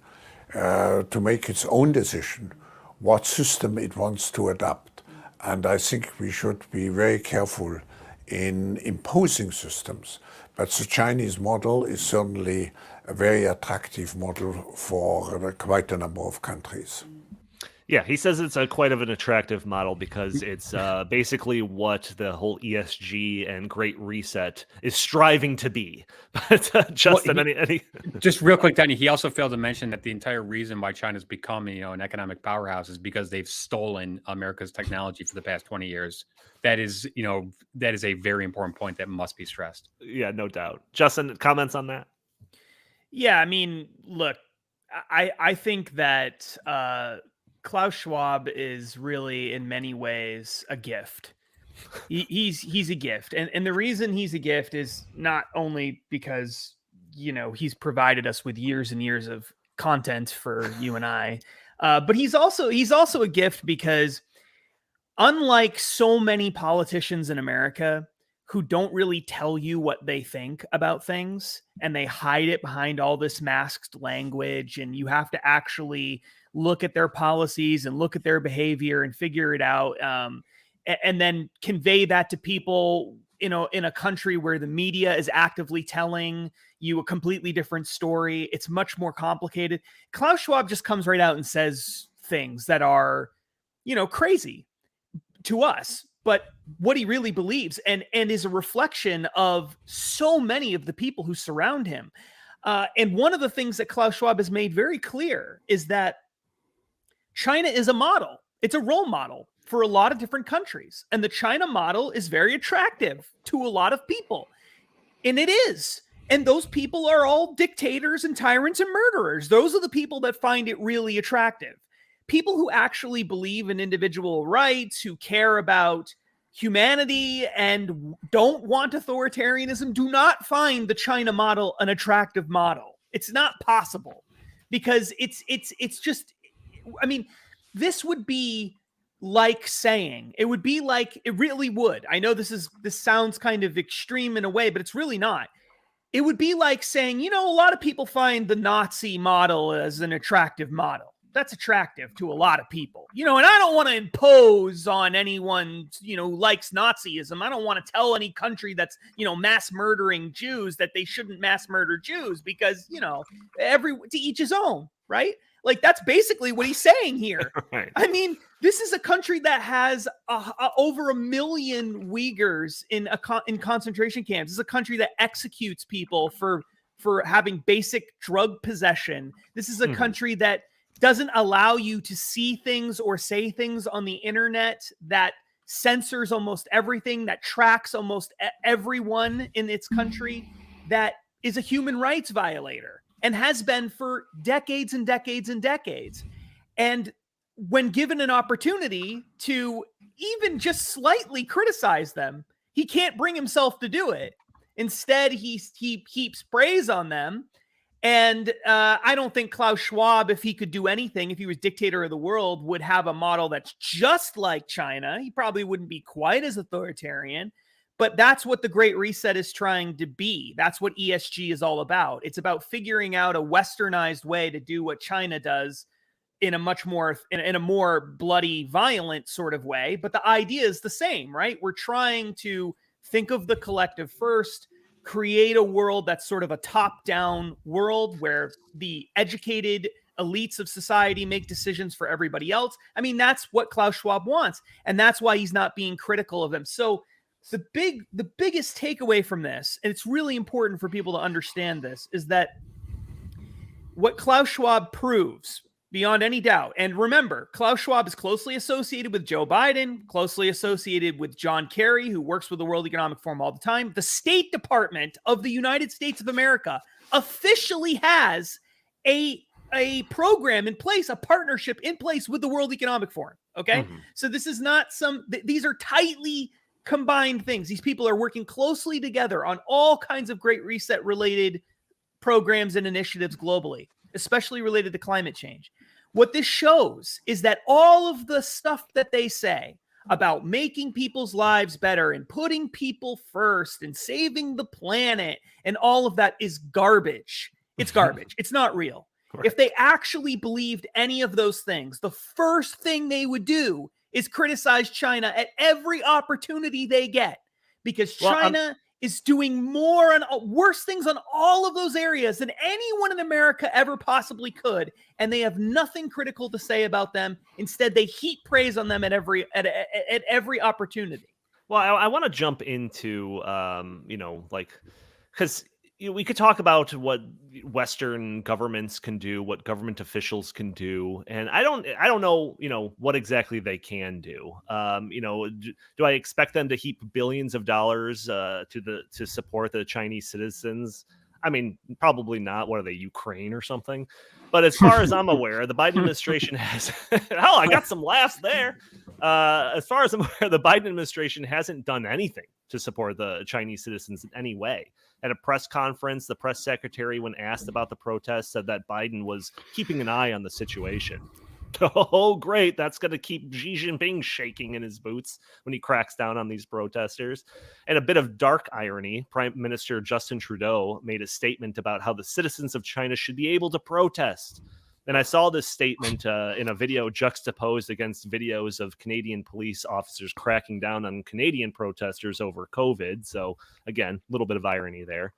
to make its own decision what system it wants to adopt. And I think we should be very careful in imposing systems. But the Chinese model is certainly a very attractive model for quite a number of countries. Yeah, he says it's quite of an attractive model because it's basically what the whole ESG and Great Reset is striving to be. But Justin, just real quick, Danny, he also failed to mention that the entire reason why China's become, an economic powerhouse is because they've stolen America's technology for the past 20 years. That is a very important point that must be stressed. Yeah, no doubt. Justin, comments on that? Yeah, I mean, look, I think that Klaus Schwab is really, in many ways, a gift. He's a gift, and the reason he's a gift is not only because he's provided us with years and years of content for you and I, but he's also a gift because, unlike so many politicians in America who don't really tell you what they think about things, and they hide it behind all this masked language, and you have to actually look at their policies and look at their behavior and figure it out, and then convey that to people, in a country where the media is actively telling you a completely different story. It's much more complicated. Klaus Schwab just comes right out and says things that are, crazy to us, but what he really believes and is a reflection of so many of the people who surround him. And one of the things that Klaus Schwab has made very clear is that China is a model. It's a role model for a lot of different countries. And the China model is very attractive to a lot of people. And it is. And those people are all dictators and tyrants and murderers. Those are the people that find it really attractive. People who actually believe in individual rights, who care about humanity and don't want authoritarianism, do not find the China model an attractive model. It's not possible, because it's just, I mean, this would be like saying, it really would. I know this sounds kind of extreme in a way, but it's really not. It would be like saying, a lot of people find the Nazi model as an attractive model. That's attractive to a lot of people, and I don't want to impose on anyone, who likes Nazism. I don't want to tell any country that's, mass murdering Jews that they shouldn't mass murder Jews, because, to each his own, right? Like, that's basically what he's saying here. Right. I mean, this is a country that has over 1 million Uyghurs in concentration camps. This is a country that executes people for having basic drug possession. This is a country that doesn't allow you to see things or say things on the internet, that censors almost everything, that tracks almost everyone in its country, that is a human rights violator and has been for decades and decades and decades. And when given an opportunity to even just slightly criticize them, he can't bring himself to do it. Instead, he heaps praise on them. And I don't think Klaus Schwab, if he could do anything, if he was dictator of the world, would have a model that's just like China. He probably wouldn't be quite as authoritarian, but that's what the Great Reset is trying to be. That's what ESG is all about. It's about figuring out a westernized way to do what China does in a much more, in a more bloody, violent sort of way. But the idea is the same, right? We're trying to think of the collective first, create a world that's sort of a top-down world where the educated elites of society make decisions for everybody else. I mean, that's what Klaus Schwab wants. And that's why he's not being critical of them. So the biggest takeaway from this, and it's really important for people to understand this, is that what Klaus Schwab proves beyond any doubt, and remember, Klaus Schwab is closely associated with Joe Biden, closely associated with John Kerry, who works with the World Economic Forum all the time. The State Department of the United States of America officially has a program in place, a partnership in place with the World Economic Forum. Okay. Mm-hmm. So this is not these are tightly combined things. These people are working closely together on all kinds of Great Reset related programs and initiatives globally, especially related to climate change. What this shows is that all of the stuff that they say about making people's lives better and putting people first and saving the planet and all of that is garbage. It's garbage. It's not real. Right. If they actually believed any of those things, the first thing they would do is criticize China at every opportunity they get, because China is doing more and worse things on all of those areas than anyone in America ever possibly could. And they have nothing critical to say about them. Instead, they heap praise on them at every opportunity. Well, I want to jump into, because we could talk about what Western governments can do, what government officials can do, and I don't know, what exactly they can do. Do I expect them to heap billions of dollars to support the Chinese citizens? I mean, probably not. What are they, Ukraine or something? But as far as I'm aware, the Biden administration has. I got some laughs there. As far as I'm aware, the Biden administration hasn't done anything to support the Chinese citizens in any way. At a press conference, the press secretary, when asked about the protests, said that Biden was keeping an eye on the situation. Oh, great. That's going to keep Xi Jinping shaking in his boots when he cracks down on these protesters. And a bit of dark irony, Prime Minister Justin Trudeau made a statement about how the citizens of China should be able to protest. And I saw this statement in a video juxtaposed against videos of Canadian police officers cracking down on Canadian protesters over COVID. So again, a little bit of irony there.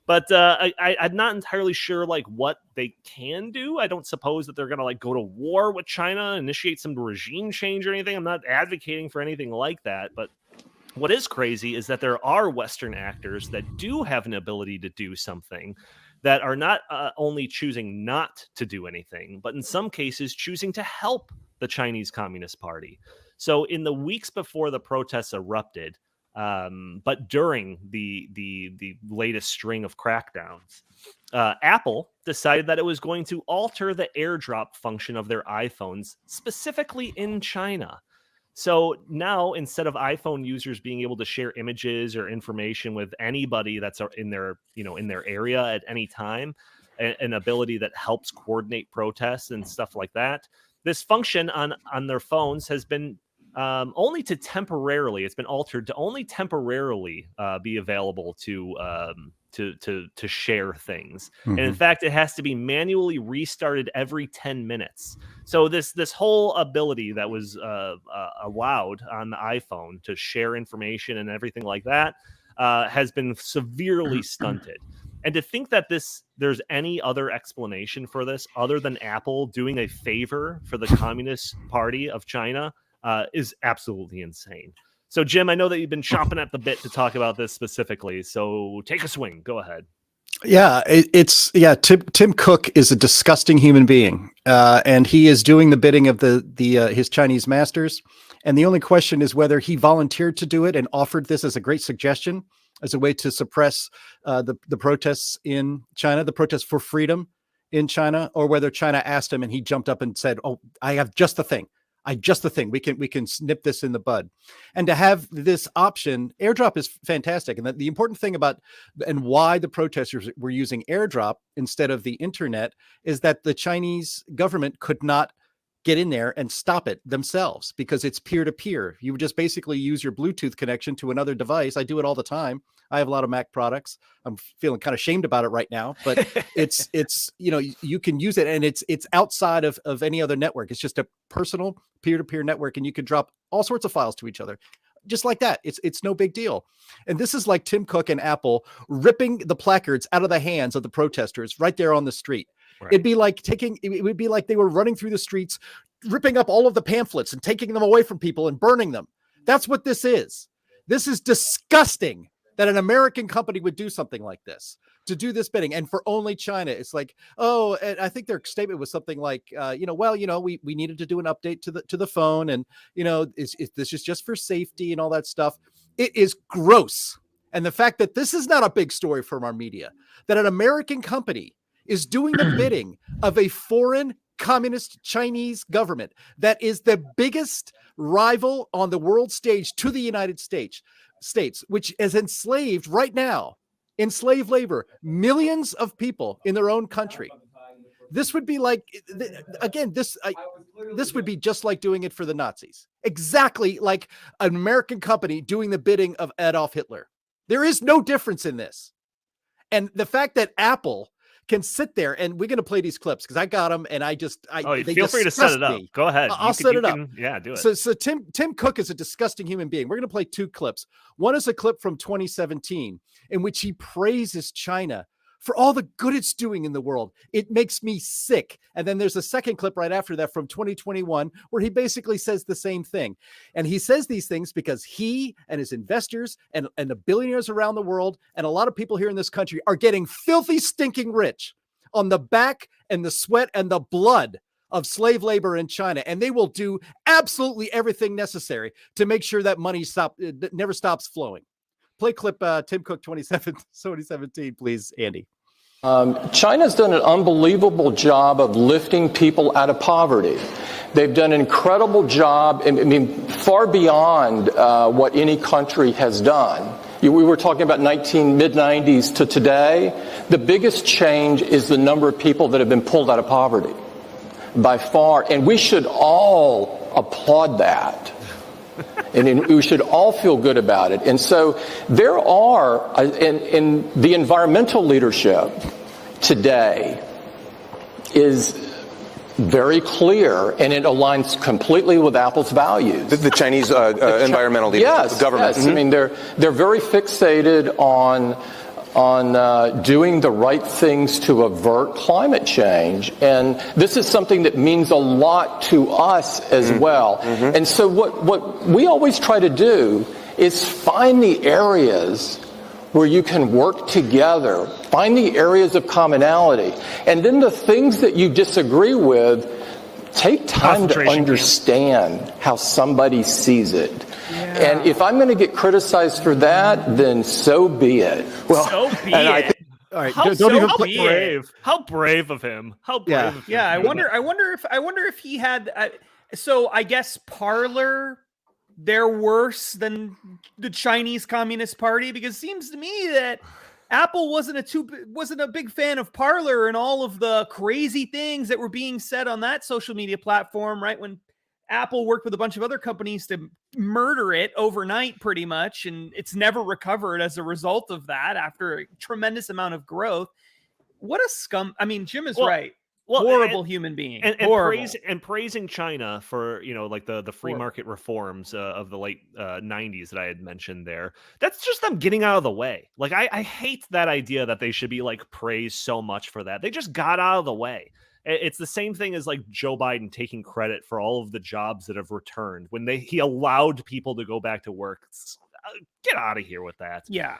But I'm not entirely sure what they can do. I don't suppose that they're going to go to war with China, initiate some regime change or anything. I'm not advocating for anything like that. But what is crazy is that there are Western actors that do have an ability to do something, that are not only choosing not to do anything, but in some cases choosing to help the Chinese Communist Party. So in the weeks before the protests erupted, but during the latest string of crackdowns, Apple decided that it was going to alter the AirDrop function of their iPhones, specifically in China. So now, instead of iPhone users being able to share images or information with anybody that's in their area at any time, an ability that helps coordinate protests and stuff like that, this function on their phones has been it's been altered to only temporarily be available to share things. Mm-hmm. And in fact, it has to be manually restarted every 10 minutes. So this whole ability that was allowed on the iPhone to share information and everything like that has been severely stunted. And to think that there's any other explanation for this other than Apple doing a favor for the Communist Party of China is absolutely insane. So, Jim, I know that you've been chomping at the bit to talk about this specifically. So take a swing. Go ahead. Yeah, Tim Cook is a disgusting human being, and he is doing the bidding of his Chinese masters. And the only question is whether he volunteered to do it and offered this as a great suggestion, as a way to suppress the protests in China, the protests for freedom in China, or whether China asked him and he jumped up and said, "Oh, I have just the thing. We can snip this in the bud." And to have this option, AirDrop is fantastic. And the important thing about and why the protesters were using AirDrop instead of the internet is that the Chinese government could not get in there and stop it themselves, because it's peer-to-peer. You would just basically use your Bluetooth connection to another device. I do it all the time. I have a lot of Mac products. I'm feeling kind of shamed about it right now, but it's you can use it, and it's outside of any other network. It's just a personal peer-to-peer network, and you can drop all sorts of files to each other. Just like that. It's no big deal. And this is like Tim Cook and Apple ripping the placards out of the hands of the protesters right there on the street. Right. It would be like they were running through the streets, ripping up all of the pamphlets and taking them away from people and burning them. That's what this is. This is disgusting that an American company would do something like this, to do this bidding, and for only China. It's like, oh, and I think their statement was something like, we needed to do an update to the phone, and this is just for safety and all that stuff. It is gross. And the fact that this is not a big story from our media, that an American company is doing the bidding of a foreign communist Chinese government that is the biggest rival on the world stage to the United States, which is enslaved right now, enslaved labor, millions of people in their own country. This would be like, again, this would be just like doing it for the Nazis. Exactly like an American company doing the bidding of Adolf Hitler. There is no difference in this. And the fact that Apple can sit there, and we're going to play these clips because I got them, and feel free to set it up. Go ahead. I'll set it up. Yeah, do it. So Tim Cook is a disgusting human being. We're going to play two clips. One is a clip from 2017 in which he praises China for all the good it's doing in the world. It makes me sick. And then there's a second clip right after that from 2021 where he basically says the same thing. And he says these things because he and his investors and the billionaires around the world and a lot of people here in this country are getting filthy, stinking rich on the back and the sweat and the blood of slave labor in China. And they will do absolutely everything necessary to make sure that money never stops flowing. Play clip Tim Cook 2017, please, Andy. China's done an unbelievable job of lifting people out of poverty. They've done an incredible job, far beyond what any country has done. We were talking about mid-90s to today. The biggest change is the number of people that have been pulled out of poverty by far, and we should all applaud that. And we should all feel good about it. And so there are, in the environmental leadership today is very clear, and it aligns completely with Apple's values. The Chinese environmental leadership, government. Yes. Mm-hmm. They're very fixated on doing the right things to avert climate change. And this is something that means a lot to us as well. Mm-hmm. And so what we always try to do is find the areas where you can work together, find the areas of commonality. And then the things that you disagree with, take time to understand how somebody sees it. Yeah. And if I'm going to get criticized for that, then so be it. Well, so be it. All right, How brave of him. How brave of him. Yeah, I wonder if he had so I guess Parler, they're worse than the Chinese Communist Party, because it seems to me that Apple wasn't a big fan of Parler and all of the crazy things that were being said on that social media platform, right? When Apple worked with a bunch of other companies to murder it overnight, pretty much, and it's never recovered as a result of that after a tremendous amount of growth. What a scum! I mean, Jim is right. Horrible human being. And praising China for like the free market reforms of the late 90s that I had mentioned there. That's just them getting out of the way. Like I hate that idea that they should be like praised so much for that. They just got out of the way. It's the same thing as like Joe Biden taking credit for all of the jobs that have returned when he allowed people to go back to work. Get out of here with that. Yeah.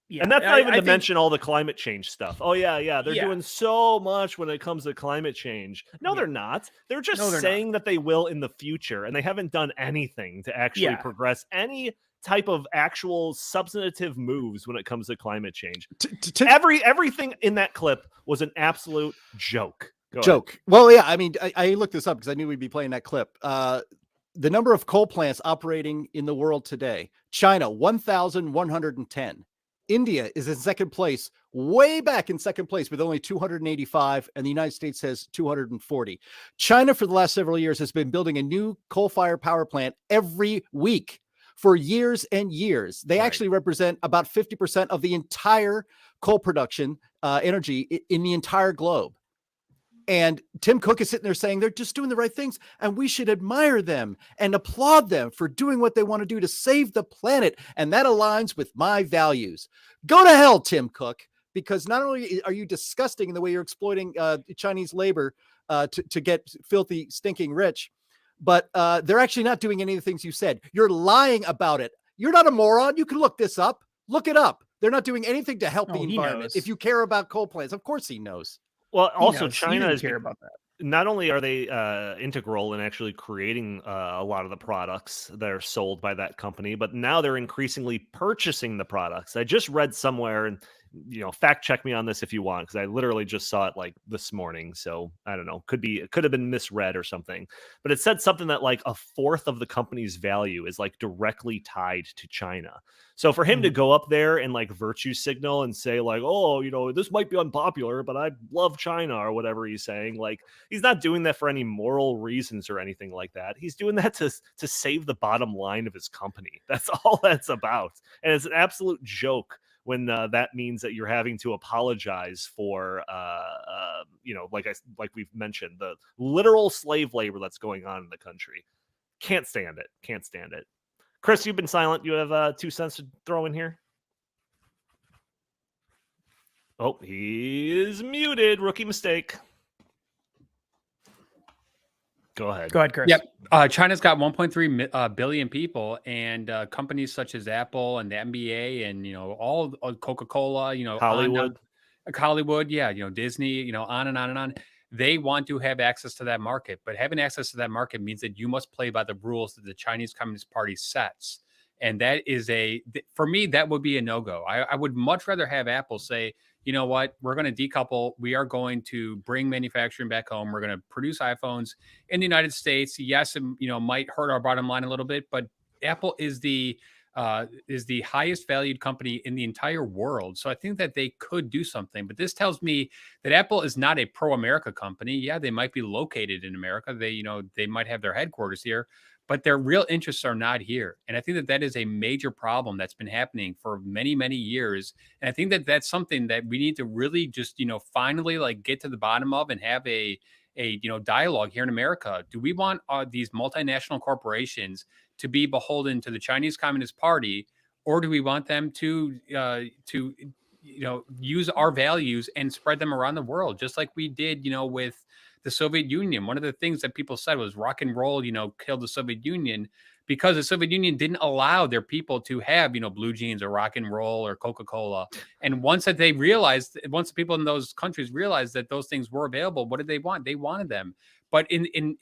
And that's not even to mention all the climate change stuff. Oh, yeah. They're doing so much when it comes to climate change. No, they're not. They're just saying that they will in the future, and they haven't done anything to actually progress any type of actual substantive moves when it comes to climate change. Everything in that clip was an absolute joke. Joke. Well, yeah, I mean, I looked this up because I knew we'd be playing that clip. The number of coal plants operating in the world today: China, 1,110. India is in second place, way back in second place with only 285, and the United States has 240. China, for the last several years, has been building a new coal-fired power plant every week for years and years. They actually represent about 50% of the entire coal production energy in the entire globe. And Tim Cook is sitting there saying they're just doing the right things, and we should admire them and applaud them for doing what they want to do to save the planet. And that aligns with my values. Go to hell, Tim Cook, because not only are you disgusting in the way you're exploiting Chinese labor to get filthy, stinking rich, but they're actually not doing any of the things you said. You're lying about it. You're not a moron. You can look this up. Look it up. They're not doing anything to help the he environment. knows. If you care about coal plants, of course he knows. Well, He also knows. He China doesn't is care about that. not only are they integral in actually creating a lot of the products that are sold by that company, but now they're increasingly purchasing the products. I just read somewhere, and fact check me on this if you want, because I literally just saw it like this morning. So I don't know, it could have been misread or something, but it said something that like 1/4 of the company's value is like directly tied to China. So for him to go up there and like virtue signal and say like, oh, this might be unpopular, but I love China or whatever he's saying, like, he's not doing that for any moral reasons or anything like that. He's doing that to save the bottom line of his company. That's all that's about. And it's an absolute joke when that means that you're having to apologize for, like we've mentioned, the literal slave labor that's going on in the country. Can't stand it. Can't stand it. Chris, you've been silent. You have 2 cents to throw in here. Oh, he is muted. Rookie mistake. Go ahead. Go ahead, Chris. Yep. China's got 1.3 billion people, and companies such as Apple and the NBA and, all Coca-Cola, Hollywood. Hollywood, yeah, Disney, on and on and on. They want to have access to that market, but having access to that market means that you must play by the rules that the Chinese Communist Party sets. And that is for me, that would be a no-go. I would much rather have Apple say, you know what, we're going to decouple. We are going to bring manufacturing back home. We're going to produce iPhones in the United States. Yes, it, might hurt our bottom line a little bit, but Apple is the highest valued company in the entire world. So I think that they could do something. But this tells me that Apple is not a pro-America company. Yeah, they might be located in America. They might have their headquarters here, but their real interests are not here. And I think that that is a major problem that's been happening for many, many years. And I think that that's something that we need to really just, finally like get to the bottom of and have a dialogue here in America. Do we want these multinational corporations to be beholden to the Chinese Communist Party, or do we want them to use our values and spread them around the world, just like we did, with the Soviet Union? One of the things that people said was rock and roll, killed the Soviet Union, because the Soviet Union didn't allow their people to have, blue jeans or rock and roll or Coca-Cola. And once the people in those countries realized that those things were available, what did they want? They wanted them. But in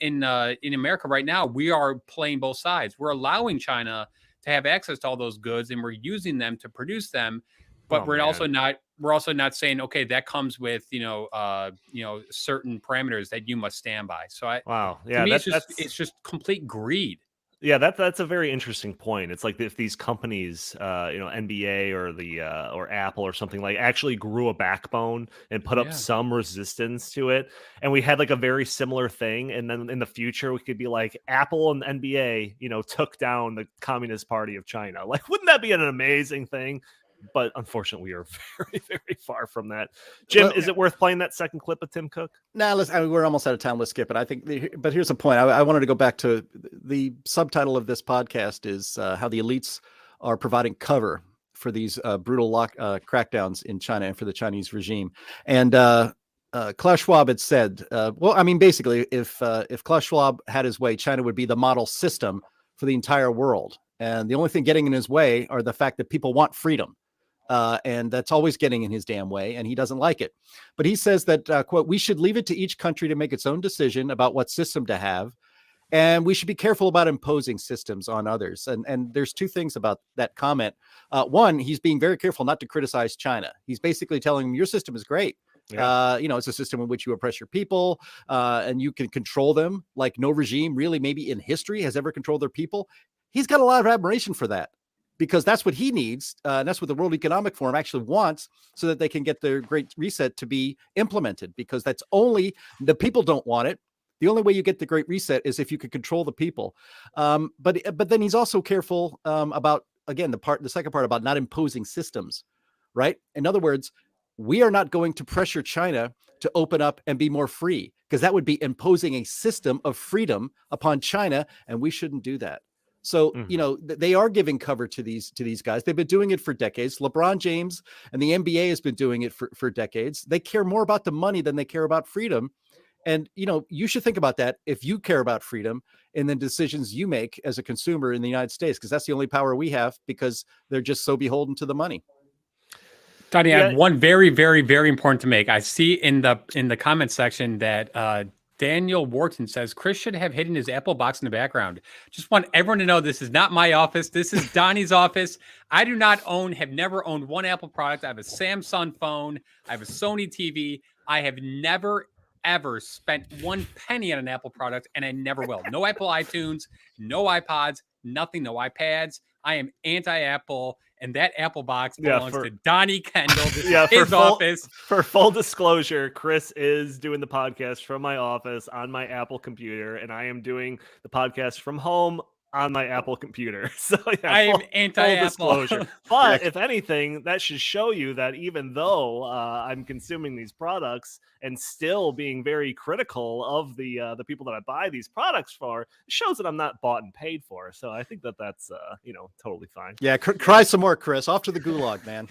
America right now, we are playing both sides. We're allowing China to have access to all those goods, and we're using them to produce them. But we're also not saying, okay, that comes with certain parameters that you must stand by. So to me, it's just complete greed. Yeah, that's a very interesting point. It's like if these companies, NBA or Apple or something, like actually grew a backbone and put up some resistance to it, and we had like a very similar thing, and then in the future we could be like Apple and NBA, took down the Communist Party of China. Like, wouldn't that be an amazing thing? But unfortunately, we are very, very far from that. Jim, is it worth playing that second clip of Tim Cook? Nah, we're almost out of time. Let's skip it. But here's the point. I wanted to go back to the subtitle of this podcast is how the elites are providing cover for these brutal crackdowns in China and for the Chinese regime. And Klaus Schwab had said, basically, if Klaus Schwab had his way, China would be the model system for the entire world. And the only thing getting in his way are the fact that people want freedom. And that's always getting in his damn way, and he doesn't like it. But he says that, quote, we should leave it to each country to make its own decision about what system to have, and we should be careful about imposing systems on others. And there's two things about that comment. One, he's being very careful not to criticize China. He's basically telling them, your system is great. Yeah. It's a system in which you oppress your people and you can control them like no regime really maybe in history has ever controlled their people. He's got a lot of admiration for that, because that's what he needs. And that's what the World Economic Forum actually wants, so that they can get their Great Reset to be implemented, because that's only the people don't want it. The only way you get the Great Reset is if you can control the people. But then he's also careful about, again, the second part about not imposing systems, right? In other words, we are not going to pressure China to open up and be more free, because that would be imposing a system of freedom upon China, and we shouldn't do that. So, they are giving cover to these guys. They've been doing it for decades. LeBron James and the NBA has been doing it for decades. They care more about the money than they care about freedom. And, you should think about that if you care about freedom and the decisions you make as a consumer in the United States, because that's the only power we have, because they're just so beholden to the money. Donnie, I have one very, very, very important to make. I see in the comment section that Daniel Wharton says Chris should have hidden his Apple box in the background. Just want everyone to know this is not my office. This is Donnie's office. I do not have never owned one Apple product. I have a Samsung phone. I have a Sony TV. I have never, ever spent one penny on an Apple product, and I never will. No Apple iTunes, no iPods, nothing, no iPads. I am anti-Apple, and that Apple box belongs to Donnie Kendall. This is his office. For full disclosure, Chris is doing the podcast from my office on my Apple computer, and I am doing the podcast from home on my Apple computer. So I am anti-Apple. But if anything, that should show you that even though I'm consuming these products and still being very critical of the people that I buy these products for, it shows that I'm not bought and paid for. So I think that that's totally fine. Yeah, cry some more, Chris. Off to the gulag, man.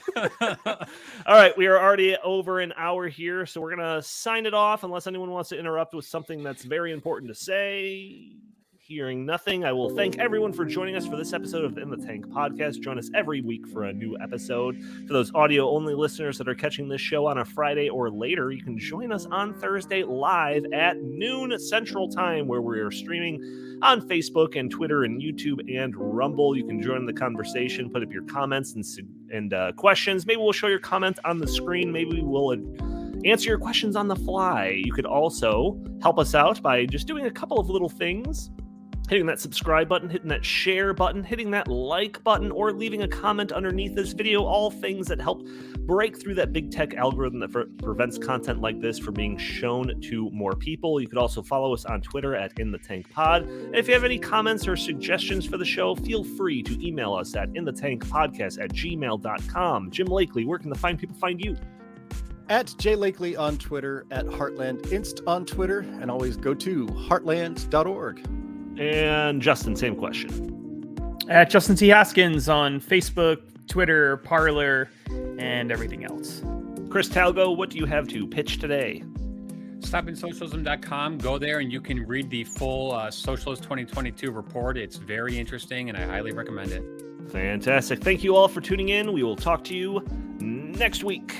All right, we are already over an hour here, so we're gonna sign it off unless anyone wants to interrupt with something that's very important to say. Hearing nothing, I will thank everyone for joining us for this episode of the In the Tank podcast. Join us every week for a new episode. For those audio-only listeners that are catching this show on a Friday or later, you can join us on Thursday live at noon Central Time, where we are streaming on Facebook and Twitter and YouTube and Rumble. You can join the conversation, put up your comments and questions. Maybe we'll show your comments on the screen. Maybe we'll answer your questions on the fly. You could also help us out by just doing a couple of little things. Hitting that subscribe button, hitting that share button, hitting that like button, or leaving a comment underneath this video. All things that help break through that big tech algorithm that prevents content like this from being shown to more people. You could also follow us on Twitter at InTheTankPod. And if you have any comments or suggestions for the show, feel free to email us at inthetankpodcast@gmail.com. Jim Lakely, where can the fine people find you? At JLakely on Twitter, at Heartland Inst on Twitter, and always go to heartland.org. And Justin, same question. At Justin T. Haskins on Facebook, Twitter, Parler, and everything else. Chris Talgo, what do you have to pitch today? StopInSocialism.com. Go there and you can read the full Socialist 2022 report. It's very interesting and I highly recommend it. Fantastic. Thank you all for tuning in. We will talk to you next week.